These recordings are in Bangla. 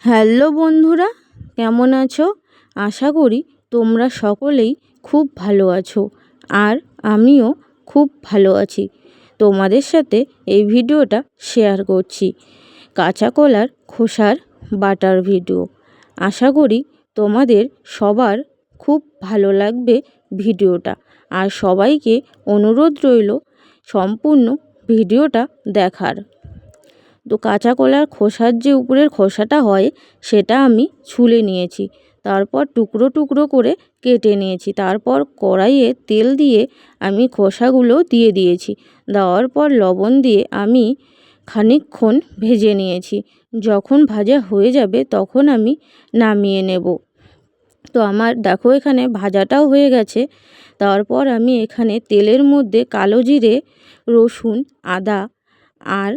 হ্যালো বন্ধুরা, কেমন আছো? আশা করি তোমরা সকলেই খুব ভালো আছো। আর আমিও খুব ভালো আছি। তোমাদের সাথে এই ভিডিওটা শেয়ার করছি, কাঁচা কলার খোসার বাটার ভিডিও। আশা করি তোমাদের সবার খুব ভালো লাগবে ভিডিওটা। আর সবাইকে অনুরোধ রইল সম্পূর্ণ ভিডিওটা দেখার। তো কাঁচা কলার খোসার যে উপরের খোসাটা হয় সেটা আমি ছুলে নিয়েছি, তারপর টুকরো টুকরো করে কেটে নিয়েছি। তারপর কড়াইয়ে তেল দিয়ে আমি খোসাগুলো দিয়ে দিয়েছি। দেওয়ার পর লবণ দিয়ে আমি খানিকক্ষণ ভেজে নিয়েছি। যখন ভাজা হয়ে যাবে তখন আমি নামিয়ে নেব। তো আমার দেখো এখানে ভাজাটাও হয়ে গেছে। তারপর আমি এখানে তেলের মধ্যে কালো জিরে, রসুন, আদা আর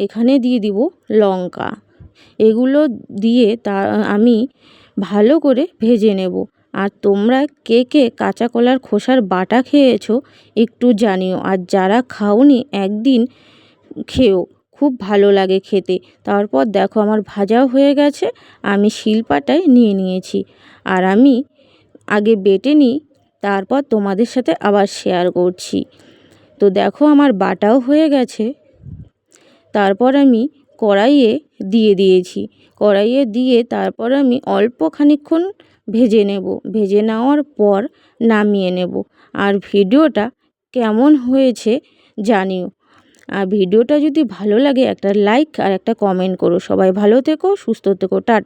এখানে দিয়ে দিব লঙ্কা। এগুলো দিয়ে আমি ভালো করে ভেজে নেব। আর তোমরা কে কে কাঁচা কলার খোসার বাটা খেয়েছো একটু জানিও। আর যারা খাওনি একদিন খেও, খুব ভালো লাগে খেতে। তারপর দেখো আমার ভাজাও হয়ে গেছে, আমি শিলপাটায় নিয়ে নিয়েছি। আর আমি আগে বেটে নিই, তারপর তোমাদের সাথে আবার শেয়ার করছি। তো দেখো আমার বাটাও হয়ে গেছে। তারপর আমি কড়াইয়ে দিয়ে দিয়েছি। কড়াইয়ে দিয়ে তারপর আমি অল্প খানিকক্ষণ ভেজে নেব। ভেজে নেওয়ার পর নামিয়ে নেব। আর ভিডিওটা কেমন হয়েছে জানিও। আর ভিডিওটা যদি ভালো লাগে একটা লাইক আর একটা কমেন্ট করো। সবাই ভালো থেকো, সুস্থ থেকো, টাটা।